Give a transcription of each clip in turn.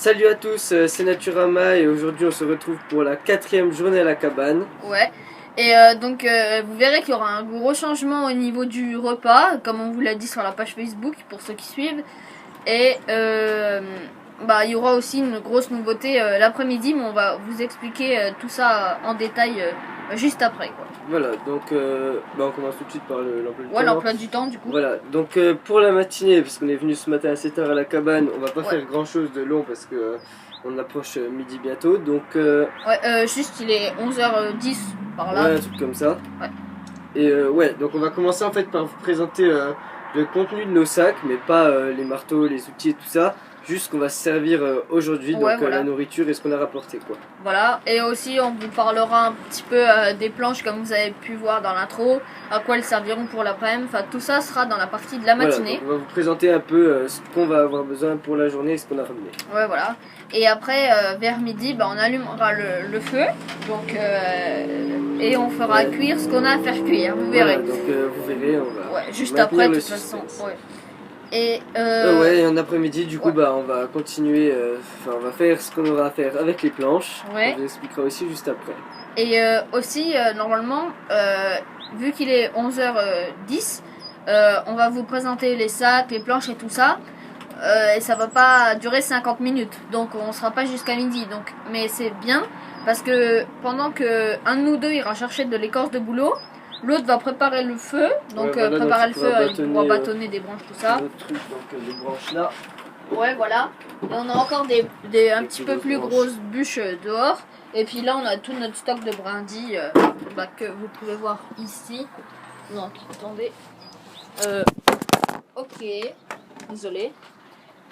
Salut à tous, c'est Naturama et aujourd'hui on se retrouve pour la 4e journée à la cabane. Ouais. Et donc vous verrez qu'il y aura un gros changement au niveau du repas, comme on vous l'a dit sur la page Facebook pour ceux qui suivent. Et il y aura aussi une grosse nouveauté l'après-midi, mais on va vous expliquer tout ça en détail juste après, quoi. Voilà, donc on commence tout de suite par l'emploi du temps. Ouais, l'emploi du temps du coup. Voilà, donc pour la matinée, parce qu'on est venu ce matin à 7h à la cabane, on va pas faire grand chose de long parce que on approche midi bientôt, donc juste il est 11h10 par là. ouais, un truc comme ça. Ouais. Et donc on va commencer en fait par vous présenter le contenu de nos sacs, mais pas les marteaux, les outils et tout ça. Juste qu'on va se servir aujourd'hui, donc la nourriture et ce qu'on a rapporté, quoi. Voilà, et aussi on vous parlera un petit peu des planches comme vous avez pu voir dans l'intro, à quoi elles serviront pour l'après-midi, enfin tout ça sera dans la partie de la matinée. Voilà, on va vous présenter un peu ce qu'on va avoir besoin pour la journée et ce qu'on a ramené. Ouais, voilà. Et après, vers midi, on allumera le feu, donc, et on fera cuire ce qu'on a à faire cuire, vous verrez. Voilà, donc vous verrez, on va juste après de toute façon. Ouais. Et en après-midi, du coup, on va continuer, on va faire ce qu'on aura à faire avec les planches. Ouais. On vous expliquera aussi juste après. Et aussi, normalement, vu qu'il est 11h10, on va vous présenter les sacs, les planches et tout ça. Et ça va pas durer 50 minutes, donc on sera pas jusqu'à midi. Donc, mais c'est bien parce que pendant que un de nous deux ira chercher de l'écorce de bouleau, l'autre va préparer le feu, donc préparer le feu, il pourra bâtonner des branches, tout ça. Truc, donc les branches là. Ouais, voilà. Et on a encore un petit peu plus grosses bûches dehors. Et puis là, on a tout notre stock de brindilles que vous pouvez voir ici. Donc, attendez. Ok, désolé.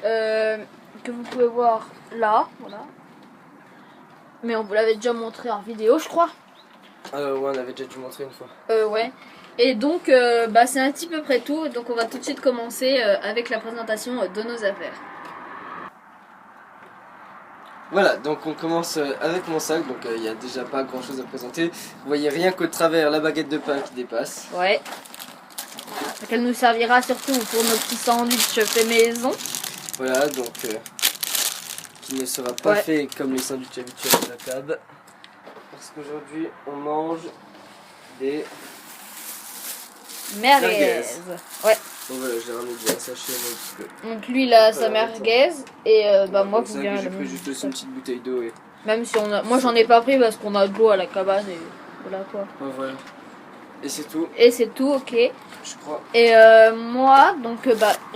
Que vous pouvez voir là, voilà. Mais on vous l'avait déjà montré en vidéo, je crois. Ouais, on avait déjà dû montrer une fois. Ouais. Et donc, c'est un petit peu près tout. Donc, on va tout de suite commencer avec la présentation de nos affaires. Voilà, donc on commence avec mon sac. Donc, il n'y a déjà pas grand chose à présenter. Vous voyez rien qu'au travers la baguette de pain qui dépasse. Ouais. Donc, elle nous servira surtout pour nos petits sandwichs faits maison. Voilà, donc qui ne sera pas fait comme les sandwichs habituels de la table. Parce qu'aujourd'hui, on mange des merguez. Ouais. Donc voilà, j'ai ramené déjà un sachet. Donc lui, il a sa merguez. Et moi, vous verrez. J'ai pris juste aussi une petite bouteille d'eau. Et... Même si on a... Moi, j'en ai pas pris parce qu'on a de l'eau à la cabane. Et voilà quoi. Ouais, voilà. Et c'est tout. Et c'est tout, ok. Je crois. Et moi, donc,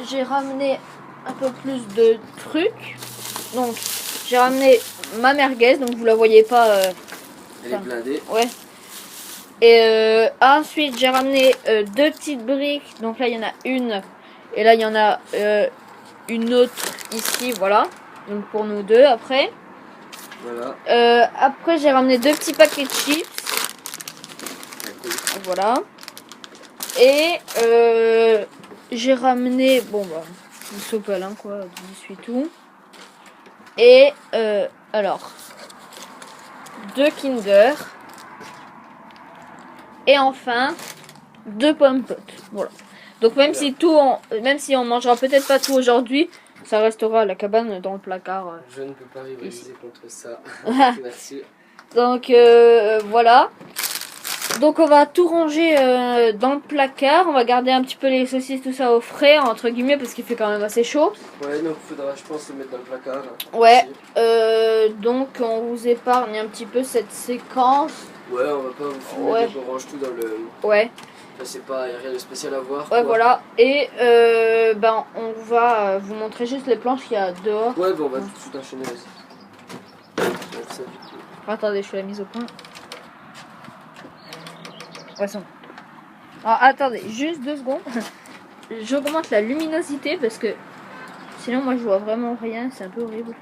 j'ai ramené un peu plus de trucs. Donc, j'ai ramené ma merguez. Donc, vous la voyez pas. Elle est blindée. Ouais. Et ensuite, j'ai ramené 2 petites briques. Donc là, il y en a une. Et là, il y en a une autre ici. Voilà. Donc, pour nous deux, après. Voilà. Après, j'ai ramené 2 petits paquets de chips. Voilà. Et j'ai ramené, une sopalin hein, quoi, j'y tout. Et alors, 2 Kinder. Et enfin, 2 pommes potes. Voilà. Donc même si on mangera peut-être pas tout aujourd'hui, ça restera à la cabane dans le placard. Je ne peux pas rivaliser contre ça. Merci. Donc voilà. Donc on va tout ranger dans le placard. On va garder un petit peu les saucisses, tout ça au frais, entre guillemets, parce qu'il fait quand même assez chaud. Ouais, donc il faudra, je pense, le mettre dans le placard. Ouais. Donc on vous épargne un petit peu cette séquence. Ouais, on va pas vous filmer, on range tout dans le... Ouais. Là, c'est pas, y a rien de spécial à voir. Ouais, voilà. Et on va vous montrer juste les planches qu'il y a dehors. Ouais, on va tout de suite enchaîner, vas-y. Attendez, je fais la mise au point. Poisson. Alors attendez, juste 2 secondes. J'augmente la luminosité parce que sinon moi je vois vraiment rien, c'est un peu horrible.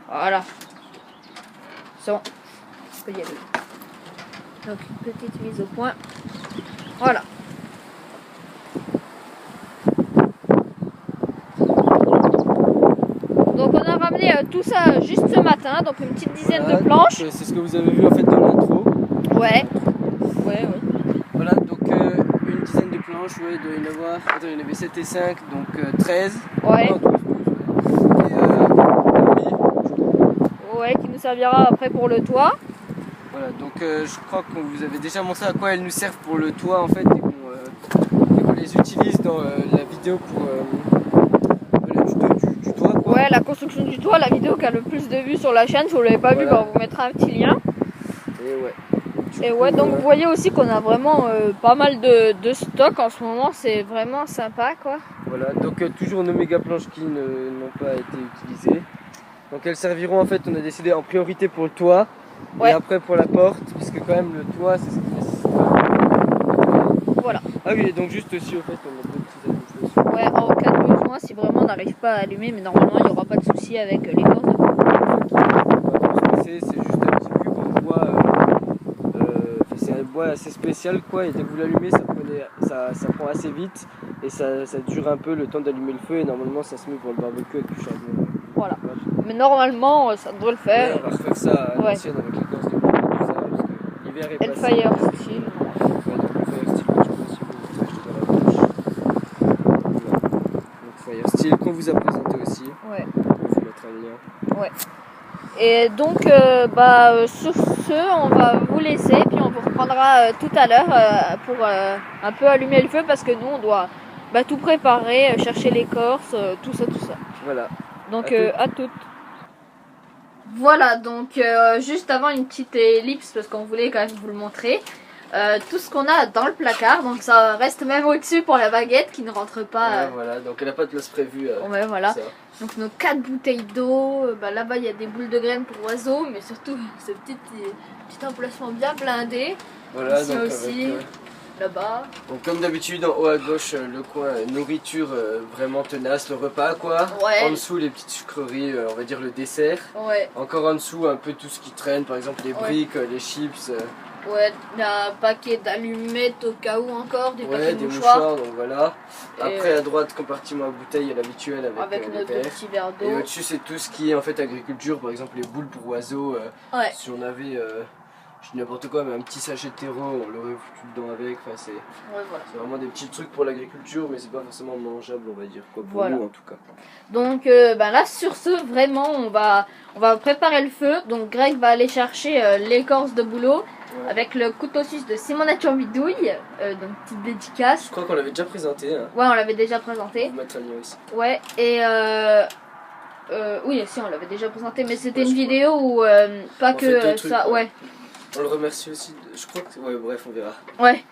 Voilà. C'est bon. Je peux y aller. Donc une petite mise au point. Voilà. Donc on a ramené tout ça juste ce matin, donc une petite dizaine de planches. C'est ce que vous avez vu en fait dans l'intro. Ouais. Voilà, donc une dizaine de planches, il doit y en avoir. Attends, il y en avait 7 et 5, donc 13. Ouais. Non, 12, 12, ouais. Et servira après pour le toit. Voilà, donc je crois qu'on vous avait déjà montré à quoi elles nous servent pour le toit en fait et qu'on les utilise dans la vidéo pour le tuto du toit quoi. Ouais, la construction du toit, la vidéo qui a le plus de vues sur la chaîne. Si vous l'avez pas vu, on vous mettra un petit lien. Et ouais, donc vous voyez aussi qu'on a vraiment pas mal de stock en ce moment, c'est vraiment sympa quoi. Voilà, donc toujours nos méga planches qui n'ont pas été utilisées. Donc elles serviront en fait, on a décidé en priorité pour le toit et après pour la porte, puisque quand même le toit c'est ce qui nécessite. Voilà. Ah oui, et donc juste aussi au fait on a deux petites ajustements. Ouais, en cas de besoin, si vraiment on n'arrive pas à allumer, mais normalement il n'y aura pas de souci avec les cordes. C'est juste un petit cube en bois, c'est un bois assez spécial quoi, et dès que vous l'allumez ça prend assez vite et ça dure un peu le temps d'allumer le feu et normalement ça se met pour le barbecue avec du charbon. Voilà. Mais normalement ça devrait le faire. Ouais, on va refaire ça à l'ancienne avec l'écorce de bois et tout ça, parce que l'hiver est passé. Fire style. Ouais, donc le Fire Steel, je sais pas si vous l'avez acheté dans la poche. Voilà. Donc Fire Steel qu'on vous a présenté aussi. Ouais. On va vous mettre un lien. Ouais. Et donc, sur ce, on va vous laisser, puis on vous reprendra tout à l'heure pour un peu allumer le feu, parce que nous, on doit tout préparer, chercher l'écorce, tout ça. Voilà. Donc, à toutes. Voilà, donc juste avant une petite ellipse, parce qu'on voulait quand même vous le montrer. Tout ce qu'on a dans le placard, donc ça reste même au-dessus pour la baguette qui ne rentre pas. Ouais, voilà, donc elle n'a pas de place prévue. Ouais, voilà. Donc nos 4 bouteilles d'eau, là-bas il y a des boules de graines pour oiseaux, mais surtout ce petit emplacement bien blindé. Voilà, ici donc aussi, là-bas. Donc comme d'habitude en haut à gauche le coin nourriture vraiment tenace, le repas quoi. Ouais. En dessous les petites sucreries, on va dire le dessert. Ouais. Encore en dessous un peu tout ce qui traîne, par exemple les briques, les chips. Ouais, un paquet d'allumettes au cas où encore, des paquets de des mouchoirs. Donc voilà. Après à droite compartiment à bouteille, il y a l'habituel avec notre les petit verre d'eau. Et au-dessus c'est tout ce qui est en fait agriculture, par exemple les boules pour oiseaux. Si on avait, je dis n'importe quoi, mais un petit sachet de terreau, on l'aurait foutu dedans avec. Enfin, c'est vraiment des petits trucs pour l'agriculture, mais c'est pas forcément mangeable on va dire, quoi, pour nous en tout cas. Donc là sur ce, vraiment on va préparer le feu. Donc Greg va aller chercher l'écorce de bouleau. Avec le couteau suisse de Simon Nature Bidouille, donc petite dédicace. Je crois qu'on l'avait déjà présenté. Hein. Ouais, on l'avait déjà présenté. On va mettre un lien ici. Ouais, et oui, si, on l'avait déjà présenté, mais c'était une vidéo où pas on que trucs, ça. Ouais. On le remercie aussi. Je crois que. Ouais, bref, on verra. Ouais.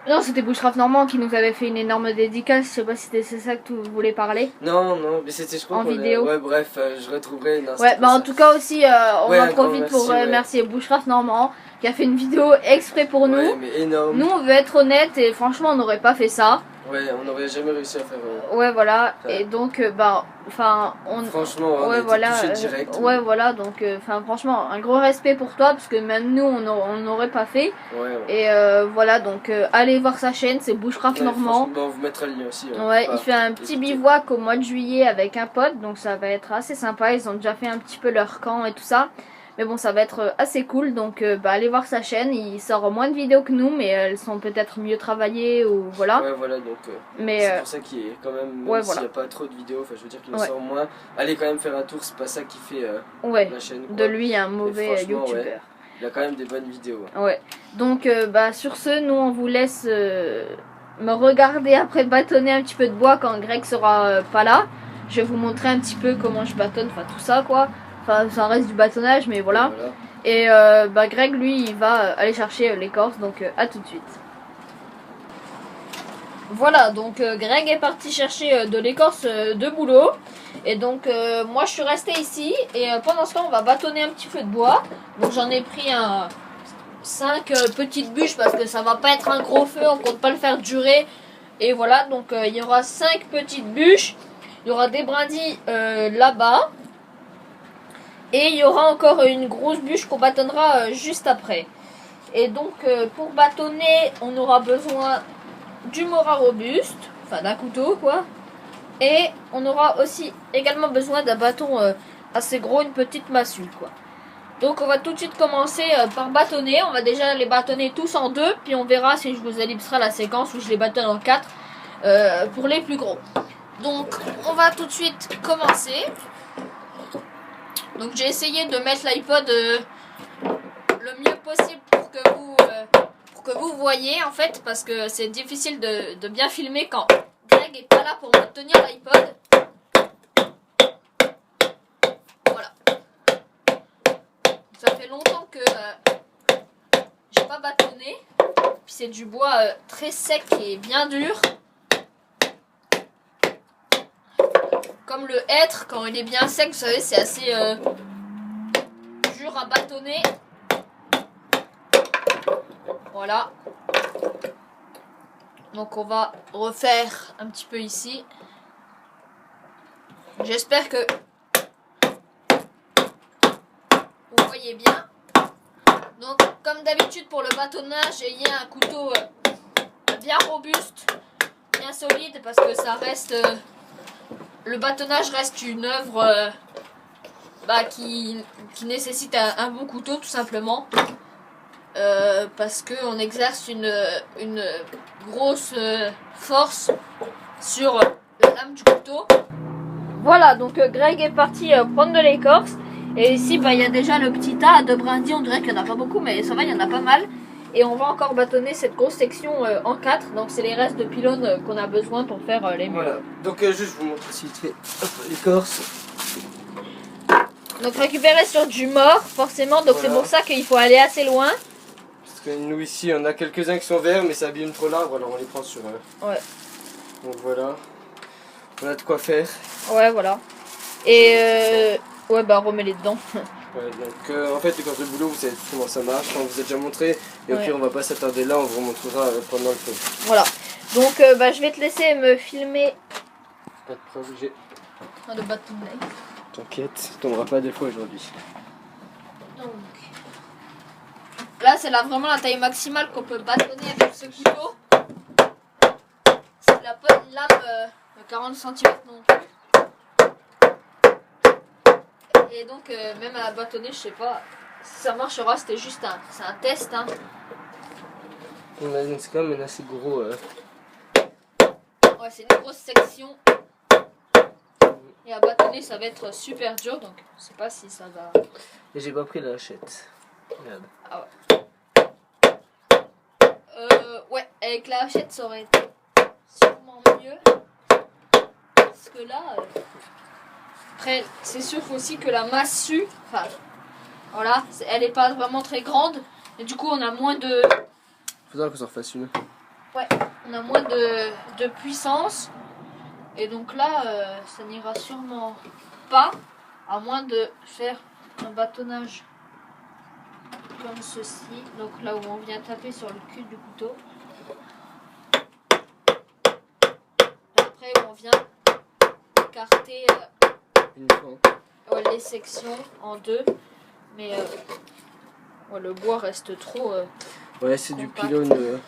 Non, c'était Boucheraf Normand qui nous avait fait une énorme dédicace. Je sais pas si c'est ça que tu voulais parler. Non, mais c'était, je crois, en vidéo. Ouais, bref, je retrouverai. Non, ouais, en tout cas aussi, on en profite pour remercier Boucheraf Normand qui a fait une vidéo exprès pour nous. Ouais, mais énorme. Nous, on veut être honnête et franchement, on n'aurait pas fait ça. Ouais, on n'aurait jamais réussi à faire. Ouais, voilà. Et donc, franchement, on a été touché direct. Ouais, voilà. Donc, franchement, un gros respect pour toi parce que même nous, on n'aurait pas fait. Ouais. Et voilà, donc allez voir sa chaîne, c'est Boucheraf Normand. On vous mettra le lien aussi. Ouais, il fait un petit bivouac au mois de juillet avec un pote, donc ça va être assez sympa. Ils ont déjà fait un petit peu leur camp et tout ça. Mais bon, ça va être assez cool, donc allez voir sa chaîne. Il sort moins de vidéos que nous, mais elles sont peut-être mieux travaillées ou voilà. Ouais, voilà, donc c'est pour ça qu'il est quand même, s'il n'y a pas trop de vidéos, enfin je veux dire qu'il en sort moins, allez quand même faire un tour, c'est pas ça qui fait la chaîne. Quoi. De lui, un mauvais youtubeur. Il a quand même des bonnes vidéos. Ouais, donc sur ce, nous on vous laisse me regarder après bâtonner un petit peu de bois quand Greg sera pas là. Je vais vous montrer un petit peu comment je bâtonne, enfin tout ça quoi. Enfin, ça reste du bâtonnage, mais voilà. Et Greg, lui, il va aller chercher l'écorce, donc à tout de suite. Voilà, donc Greg est parti chercher de l'écorce de bouleau. Et donc, moi, je suis restée ici. Et pendant ce temps, on va bâtonner un petit peu de bois. Donc, j'en ai pris 5 petites bûches parce que ça va pas être un gros feu. On compte pas le faire durer. Et voilà, donc il y aura 5 petites bûches. Il y aura des brindilles là-bas. Et il y aura encore une grosse bûche qu'on bâtonnera juste après. Et donc pour bâtonner, on aura besoin du mora robuste, enfin d'un couteau quoi. Et on aura aussi également besoin d'un bâton assez gros, une petite massue quoi. Donc on va tout de suite commencer par bâtonner. On va déjà les bâtonner tous en 2, puis on verra si je vous ellipserai la séquence où je les bâtonne en 4 pour les plus gros. Donc on va tout de suite commencer. Donc j'ai essayé de mettre l'iPod le mieux possible pour que vous voyez en fait, parce que c'est difficile de bien filmer quand Greg est pas là pour me tenir l'iPod. Voilà. Ça fait longtemps que j'ai pas bâtonné. Puis c'est du bois très sec et bien dur. Comme le hêtre, quand il est bien sec, vous savez, c'est assez dur à bâtonner. Voilà. Donc on va refaire un petit peu ici. J'espère que vous voyez bien. Donc comme d'habitude pour le bâtonnage, ayez un couteau bien robuste, bien solide, parce que ça reste... le bâtonnage reste une œuvre qui nécessite un bon couteau tout simplement. Parce qu'on exerce une grosse force sur la lame du couteau. Voilà, donc Greg est parti prendre de l'écorce. Et ici, il y a déjà le petit tas de brindilles. On dirait qu'il n'y en a pas beaucoup, mais ça va, il y en a pas mal. Et on va encore bâtonner cette grosse section en 4. Donc c'est les restes de pylônes qu'on a besoin pour faire les murs. Voilà, donc juste vous montre ici l'écorce. Donc récupérer sur du mort, forcément. Donc voilà. C'est pour ça qu'il faut aller assez loin. Parce que nous ici, on a quelques-uns qui sont verts, mais ça abîme trop l'arbre, alors on les prend sur ouais. Donc voilà. On a de quoi faire. Ouais, voilà. Et ouais, bah remets-les dedans. Ouais, donc en fait, l'écorce de bouleau, vous savez comment ça marche, on vous a déjà montré. Et au pire, on va pas s'attarder là, on vous remontrera pendant le film. Voilà. Donc je vais te laisser me filmer. Pas de problème. De bâtonner. T'inquiète, tu tomberas pas des fois aujourd'hui. Donc là, c'est vraiment la taille maximale qu'on peut bâtonner avec ce couteau. C'est la bonne lame de 40 cm non plus. Et donc, même à bâtonner, je sais pas si ça marchera, c'était juste un test. Hein. C'est quand même assez gros. Ouais, c'est une grosse section. Et à bâtonner, ça va être super dur, donc je sais pas si ça va. Et j'ai pas pris la hachette. Regarde. Ah ouais. Ouais, avec la hachette, ça aurait été sûrement mieux. Parce que là. Après, c'est sûr aussi que la massue, enfin, voilà, elle est pas vraiment très grande. Et du coup, on a moins de. Faudra que ça refasse une. Ouais, on a moins de puissance. Et donc là, ça n'ira sûrement pas, à moins de faire un bâtonnage comme ceci. Donc là où on vient taper sur le cul du couteau. Et après, on vient écarter les sections en deux. Mais ouais, le bois reste trop. Ouais, c'est du pylône.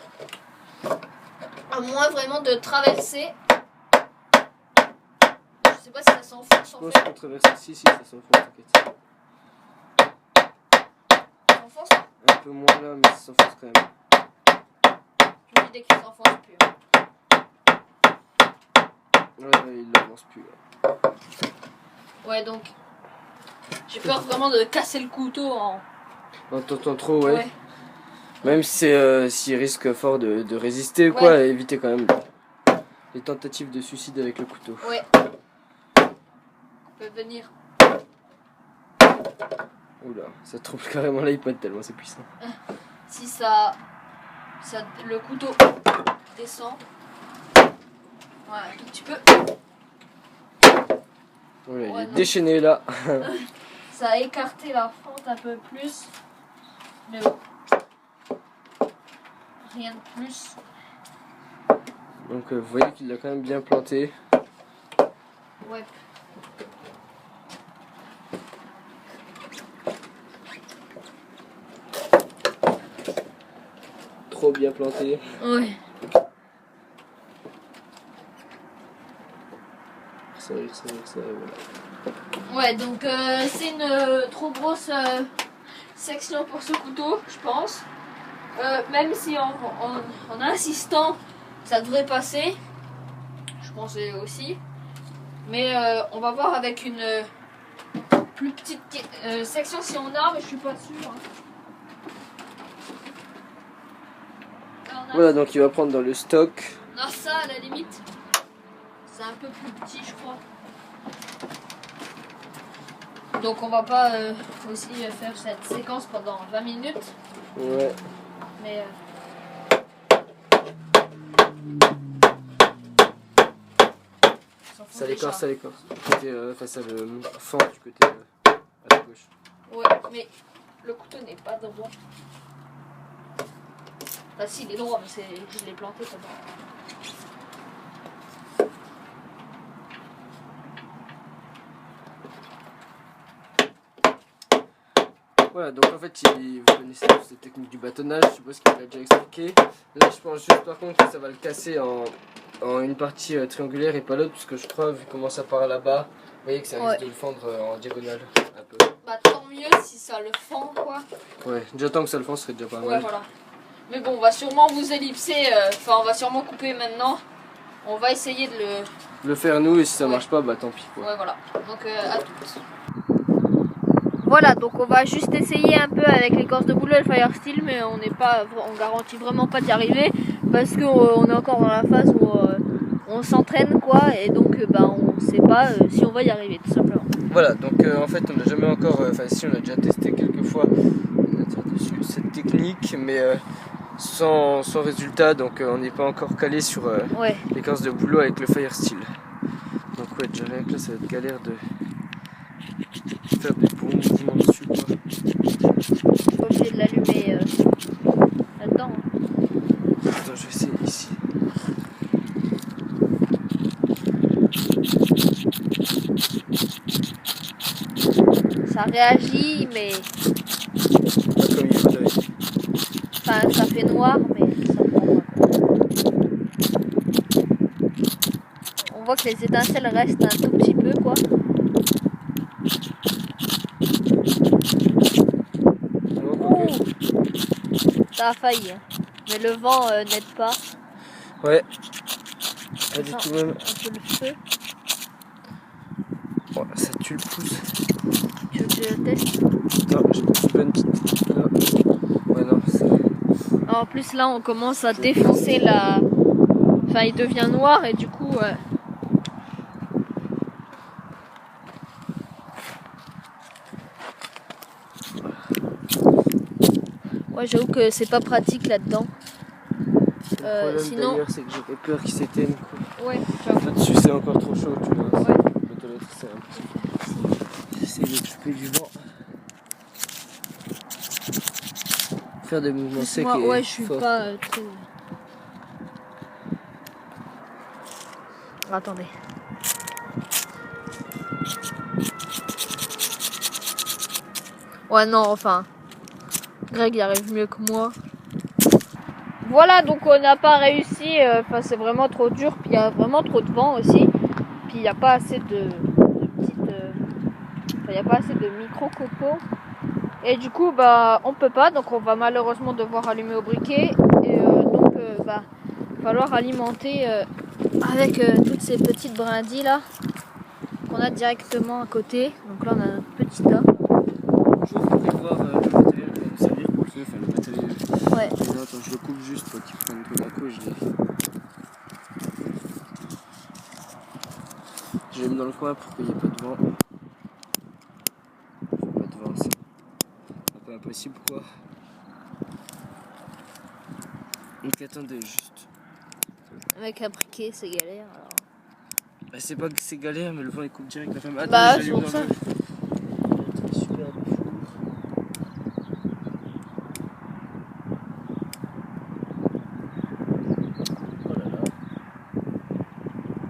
À moins vraiment de traverser. Je sais pas si ça s'enfonce en fait. On traverse ici, si ça s'enfonce, t'inquiète. Ça s'enfonce? Un peu moins là, mais ça s'enfonce quand même. Je me dis dès qu'il s'enfonce plus. Ouais, il n'avance plus. Là. Ouais, donc j'ai peur vraiment de casser le couteau en tentant trop, ouais. Même si s'il risque fort de résister ou quoi, évitez quand même les tentatives de suicide avec le couteau. Ouais. On peut venir. Oula, ça trouble carrément l'iPod tellement c'est puissant. Si le couteau descend. Ouais, un tout petit peu. Voilà, il est déchaîné là. Ça a écarté la fente un peu plus. Mais bon. Rien de plus. Donc vous voyez qu'il l'a quand même bien planté. Ouais. Trop bien planté. Ouais. Ça, voilà. Ouais, donc c'est une trop grosse section pour ce couteau, je pense. Même si en insistant, ça devrait passer. Je pensais aussi. Mais on va voir avec plus petite section si on a, mais je suis pas sûre. Hein. Voilà, donc il va prendre dans le stock. On a ça à la limite. C'est un peu plus petit, je crois. Donc on va pas aussi faire cette séquence pendant 20 minutes. Ouais. Mais ça l'écorce, ça l'écorce. Enfin, ça le fend du côté à la gauche. Ouais, mais le couteau n'est pas droit. Enfin si, il est droit, mais je l'ai planté pendant. Voilà, donc en fait, vous connaissez cette technique du bâtonnage, je suppose qu'il l'a déjà expliqué. Là, je pense juste par contre que ça va le casser en une partie triangulaire et pas l'autre, parce que je crois, vu comment ça part là-bas, vous voyez que ça risque de le fendre en diagonale un peu. Bah tant mieux si ça le fend, quoi. Ouais, déjà tant que ça le fend, ce serait déjà pas mal. Ouais, voilà. Mais bon, on va sûrement vous ellipser, enfin on va sûrement couper maintenant. On va essayer de le faire nous, et si ça marche pas, bah tant pis quoi. Ouais, voilà. Donc à toutes. Voilà, donc on va juste essayer un peu avec l'écorce de bouleau et le fire steel, mais on garantit vraiment pas d'y arriver parce qu'on est encore dans la phase où on s'entraîne quoi, et donc on sait pas si on va y arriver tout simplement. Voilà, donc en fait on n'a jamais encore, enfin si on a déjà testé quelques fois dessus cette technique, mais sans résultat, donc on n'est pas encore calé sur l'écorce de bouleau avec le fire steel. Donc ouais, déjà rien que là ça va être galère de faire des bons mouvements dessus quoi. Pas obligé de l'allumer là-dedans. Attends, je vais essayer ici. Ça réagit, mais pas comme il faudrait. Enfin, ça fait noir, mais ça prend pas. On voit que les étincelles restent un tout petit peu, quoi. Oh, ça a failli, hein. Mais le vent n'aide pas. Ouais. Pas du tout même. Un peu le feu. Oh, ça tue le pouce. Tu veux que je le teste? Non, j'ai pas une petite. Là. Ouais, non, ça. En plus, là, on commence à défoncer la. Enfin, il devient noir et du coup. Ouais, j'avoue que c'est pas pratique là-dedans. Le problème sinon, d'ailleurs, c'est que j'aurais peur qu'il s'éteigne. Ouais, là-dessus, c'est encore trop chaud, tu vois. Ouais. C'est un petit. J'essaie de couper du vent. Faire des mouvements secs moi, et ouais, je suis forts. pas très. Attendez. Ouais, non, enfin. Greg y arrive mieux que moi. Voilà, donc on n'a pas réussi. Enfin, c'est vraiment trop dur. Puis il y a vraiment trop de vent aussi. Puis il n'y a pas assez de petites. Enfin, il n'y a pas assez de micro-copeaux. Et du coup, on peut pas. Donc on va malheureusement devoir allumer au briquet. Et donc, il va falloir alimenter avec toutes ces petites brindilles là qu'on a directement à côté. Donc là, on a notre petit tas. Je voudrais voir le matériel qui va nous servir pour le feu, enfin le matériel. Ouais. Non, attends, je le coupe juste pour qu'il prenne tout d'un coup et je l'ai mis dans le coin pour qu'il n'y ait pas de vent. Pas de vent, c'est un peu impossible quoi. Donc attendez juste. Avec un briquet, c'est galère alors. Bah, c'est pas que c'est galère, mais le vent il coupe direct la femme. Bah, c'est pour ça. Super four. Oh là là.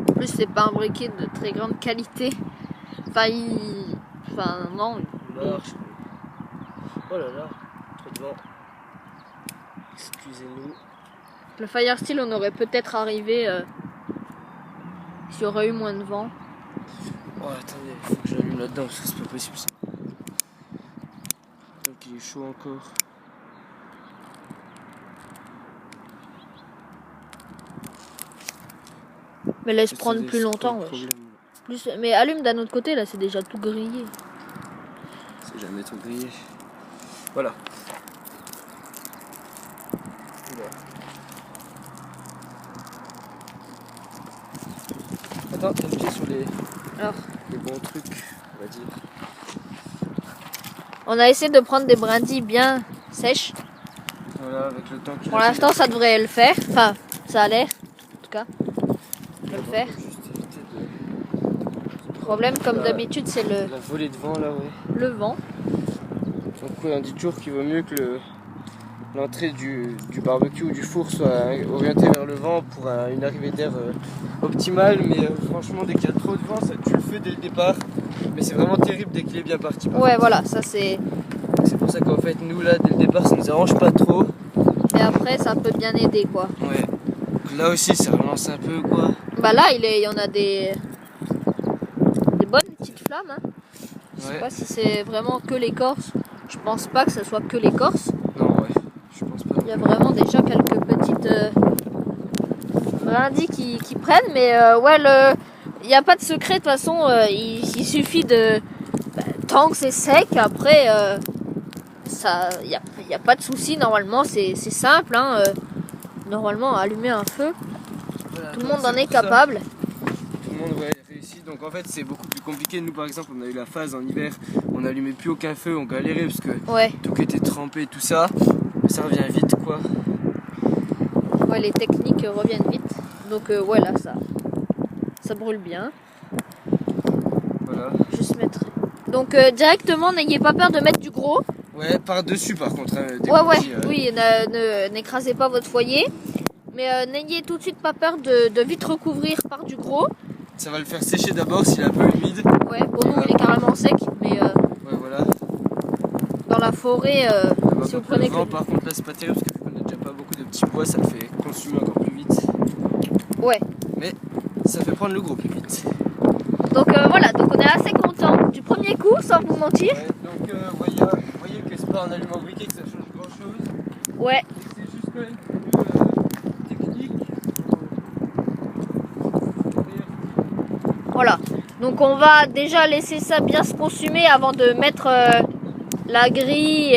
En plus, c'est pas un briquet de très grande qualité. Enfin, non. Il marche. Oh là là, trop de vent. Excusez-nous. Le fire steel, on aurait peut-être arrivé s'il y aurait eu moins de vent. Oh, attendez, il faut que j'allume là-dedans parce que c'est pas possible ça. Donc il est chaud encore. Mais laisse prendre plus longtemps. Ouais. Mais allume d'un autre côté, là, c'est déjà tout grillé. Si jamais trop grillé. Voilà. Attends, appuie sur les bons trucs, on va dire. On a essayé de prendre des brindilles bien sèches. Voilà, avec le temps qu'il Pour l'instant, ça devrait le faire. Enfin, ça a l'air, en tout cas, de le faire. Le problème, comme d'habitude, c'est la volée de vent là, le vent. Donc on dit toujours qu'il vaut mieux que l'entrée du barbecue ou du four soit orientée vers le vent pour une arrivée d'air optimale, mais franchement dès qu'il y a trop de vent ça tue le feu dès le départ, mais c'est vraiment terrible dès qu'il est bien parti. Ouais, voilà, ça c'est pour ça qu'en fait nous là dès le départ ça nous arrange pas trop, et après ça peut bien aider quoi. Ouais, là aussi ça relance un peu quoi. Bah là il y en a des bonnes petites flammes hein. Je sais pas si c'est vraiment que l'écorce. Je pense pas que ce soit que l'écorce. Non, ouais, je pense pas. Il y a vraiment déjà quelques petites brindilles qui prennent, mais ouais, il n'y a pas de secret de toute façon. Il suffit de tant que c'est sec. Après, il y a pas de souci. Normalement, c'est simple. Hein, normalement, allumer un feu, voilà, tout le monde en est capable. Tout le monde réussit. Donc en fait, c'est beaucoup plus compliqué. Nous, par exemple, on a eu la phase en hiver. On n'allumait plus aucun feu, on galérait parce que tout était trempé, tout ça. Mais ça revient vite, quoi. Ouais, les techniques reviennent vite. Donc ouais, là, ça brûle bien. Voilà. Juste mettre. Donc directement, n'ayez pas peur de mettre du gros. Ouais, par-dessus par contre. Hein, oui, n'écrasez pas votre foyer. Mais n'ayez tout de suite pas peur de vite recouvrir par du gros. Ça va le faire sécher d'abord s'il est un peu humide. Ouais, pour nous il est carrément sec, mais ouais, voilà. Dans la forêt, si vous prenez le vent, par contre là c'est pas terrible parce qu'on a déjà pas beaucoup de petits bois, ça le fait consumer encore plus vite. Ouais. Mais ça fait prendre le gros plus vite. Donc voilà, donc on est assez content du premier coup, sans vous mentir. Ouais, donc vous voyez que c'est pas en allumant briquet que ça change grand chose. Ouais. C'est juste quand même technique. Voilà, donc on va déjà laisser ça bien se consumer avant de mettre la grille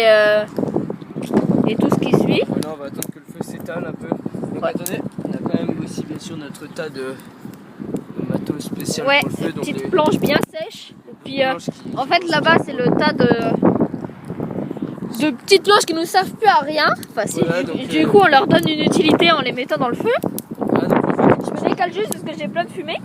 et tout ce qui suit. Voilà, on va attendre que le feu s'étale un peu. Donc attendez, on a quand même aussi bien sûr notre tas de matos spécial pour le feu. Donc petites planches bien sèches. Et puis en fait là-bas c'est le tas de petites planches qui nous servent plus à rien. Enfin si, voilà, du coup on leur donne une utilité en les mettant dans le feu. Voilà, donc, je me décale juste parce que j'ai plein de fumée.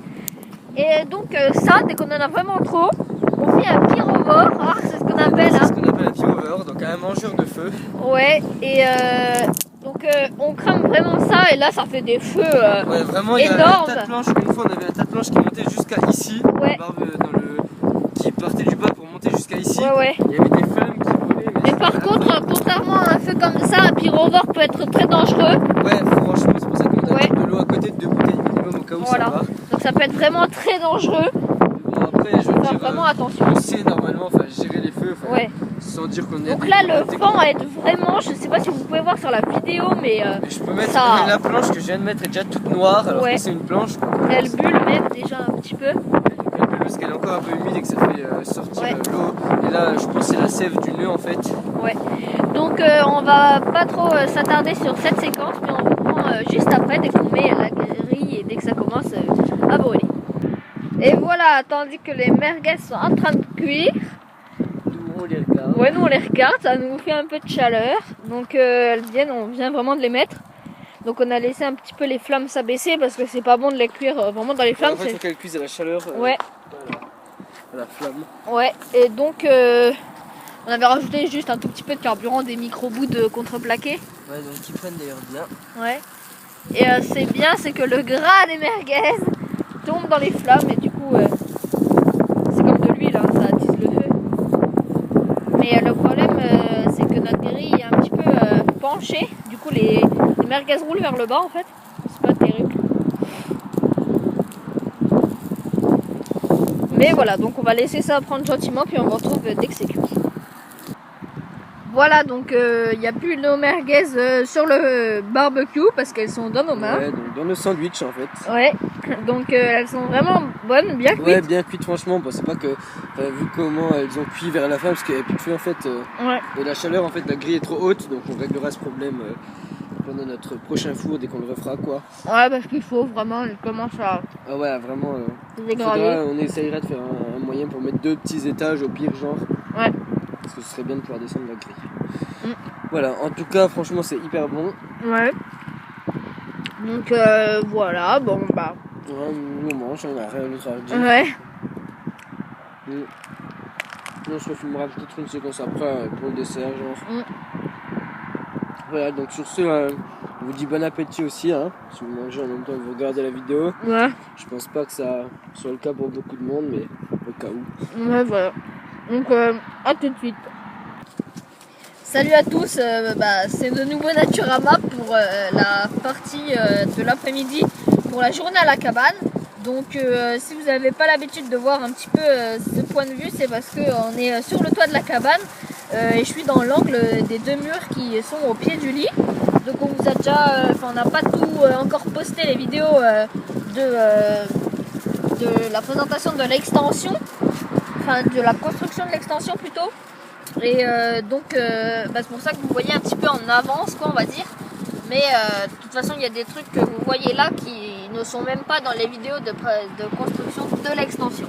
Et donc ça, dès qu'on en a vraiment trop, on fait un pyrovore, c'est ce qu'on appelle. C'est ce qu'on appelle un pyrovore, donc un mangeur de feu. Ouais, et donc on crame vraiment ça, et là ça fait des feux ouais, vraiment, il y a un tas de planches. Une fois on avait un tas de planches qui montait jusqu'à ici, qui partait du bas pour monter jusqu'à ici. Ouais. Il y avait des flammes qui brûlaient. Mais par contre, contrairement à un feu comme ça, un pyrovore peut être très dangereux. Ouais, franchement, c'est pour ça qu'on a de l'eau à côté de 2 bouteilles minimum au cas où ça va. Donc ça peut être vraiment très dangereux. Bon, après, je veux dire, vraiment attention. On sait normalement gérer les feux, sans dire qu'on est. Donc là, le vent aide vraiment. Je sais pas si vous pouvez voir sur la vidéo, mais je peux mettre la planche que je viens de mettre est déjà toute noire, alors que c'est une planche. Elle bulle même déjà un petit peu. Elle bulle parce qu'elle est encore un peu humide et que ça fait sortir l'eau. Et là, je pense que c'est la sève du nœud en fait. Ouais. Donc on va pas trop s'attarder sur cette séquence, mais on reprend juste après dès qu'on met la grille et dès que ça commence à brûler. Et voilà, tandis que les merguez sont en train de cuire. Nous on les regarde. Ouais, nous on les regarde, ça nous fait un peu de chaleur. Donc on vient vraiment de les mettre. Donc on a laissé un petit peu les flammes s'abaisser parce que c'est pas bon de les cuire vraiment dans les flammes. En fait, il faut qu'elles cuisent à la chaleur. Ouais. À la flamme. Ouais, et donc on avait rajouté juste un tout petit peu de carburant, des micro-bouts de contreplaqué. Ouais, donc ils prennent d'ailleurs bien. Ouais. Et c'est bien, c'est que le gras des merguez tombe dans les flammes et du coup c'est comme de l'huile, hein, ça attise le feu. Mais le problème c'est que notre grille est un petit peu penchée, du coup les merguez roulent vers le bas en fait. C'est pas terrible. Mais voilà, donc on va laisser ça prendre gentiment puis on vous retrouve dès que c'est cuit. Voilà, donc il n'y a plus nos merguez sur le barbecue parce qu'elles sont dans nos mains. Ouais, donc dans nos sandwichs en fait. Ouais, Donc elles sont vraiment bonnes, bien cuites. Ouais, bien cuites franchement. Bon, c'est pas que vu comment elles ont cuit vers la fin parce qu'il n'y avait plus de feu en fait. Et la chaleur en fait, la grille est trop haute, donc on réglera ce problème pendant notre prochain four dès qu'on le refera quoi. Ouais, parce qu'il faut vraiment, il commence à. Ah ouais, vraiment. On essayera de faire un moyen pour mettre 2 petits étages au pire genre. Ouais. Parce que ce serait bien de pouvoir descendre la grille. Voilà, en tout cas, franchement, c'est hyper bon. Ouais. Donc voilà, bon bah. Ouais, on mange, on n'a rien d'autre à dire. Ouais. On se refilmera peut-être une séquence après pour le dessert, genre. Voilà, donc sur ce, on vous dit bon appétit aussi, hein. Si vous mangez en même temps que vous regardez la vidéo. Ouais. Je pense pas que ça soit le cas pour beaucoup de monde, mais au cas où. Ouais, voilà. Donc à tout de suite. Salut à tous, c'est de nouveau Naturama pour la partie de l'après-midi pour la journée à la cabane. Donc si vous n'avez pas l'habitude de voir un petit peu ce point de vue, c'est parce qu'on est sur le toit de la cabane et je suis dans l'angle des 2 murs qui sont au pied du lit. Donc on vous a déjà, on n'a pas tout encore posté les vidéos de la présentation de l'extension, enfin de la construction de l'extension plutôt. Et donc c'est pour ça que vous voyez un petit peu en avance quoi on va dire. Mais de toute façon il y a des trucs que vous voyez là qui ne sont même pas dans les vidéos de construction de l'extension.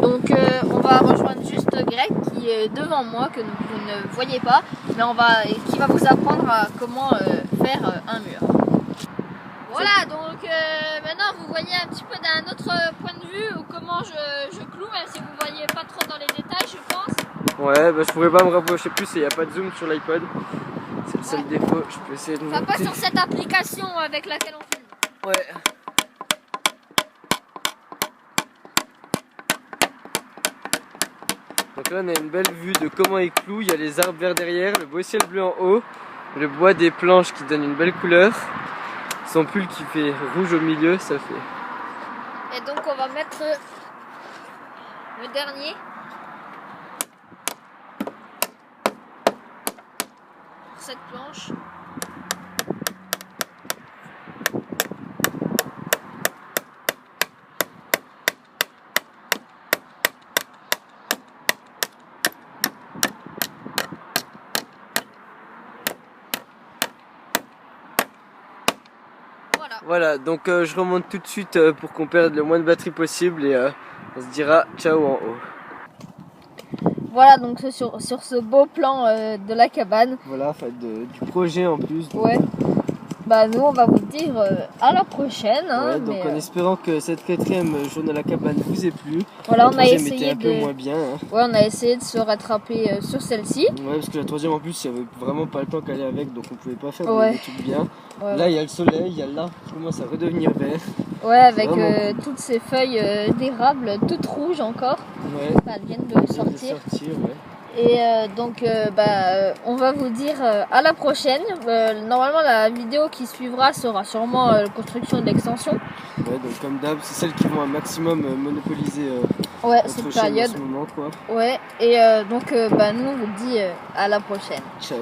Donc on va rejoindre juste Greg qui est devant moi, que vous ne voyez pas, mais qui va vous apprendre à comment faire un mur. Voilà, donc maintenant vous voyez un petit peu d'un autre point de vue comment je cloue, même si vous ne voyez pas trop dans les détails je pense. Ouais, je pourrais pas me rapprocher plus et il n'y a pas de zoom sur l'iPod. C'est le seul défaut, je peux essayer de monter. Pas sur cette application avec laquelle on filme. Ouais. Donc là on a une belle vue de comment il cloue, il y a les arbres verts derrière, le beau ciel bleu en haut, le bois des planches qui donne une belle couleur, son pull qui fait rouge au milieu, ça fait. Et donc on va mettre le dernier. Cette planche. Voilà, donc je remonte tout de suite pour qu'on perde le moins de batterie possible et on se dira ciao en haut. Voilà, donc sur ce beau plan de la cabane. Voilà, du projet en plus. Donc. Ouais. Nous on va vous dire à la prochaine. Hein, ouais, donc en espérant que cette 4e journée à la cabane vous ait plu. Voilà, on a essayé un peu moins bien. Hein. Ouais, on a essayé de se rattraper sur celle-ci. Ouais, parce que la 3e en plus, il n'y avait vraiment pas le temps qu'elle allait avec, donc on pouvait pas faire des trucs bien. Ouais, là, il y a le soleil, il y a l'arbre qui commence à redevenir vert. Ouais, avec toutes ces feuilles d'érable toutes rouges encore. Ouais. Elles viennent de sortir. Ouais. Et donc on va vous dire à la prochaine. Normalement la vidéo qui suivra sera sûrement la construction de l'extension. Ouais, donc comme d'hab, c'est celles qui vont un maximum monopoliser cette période. En ce moment, quoi. Ouais, et donc nous on vous dit à la prochaine. Ciao.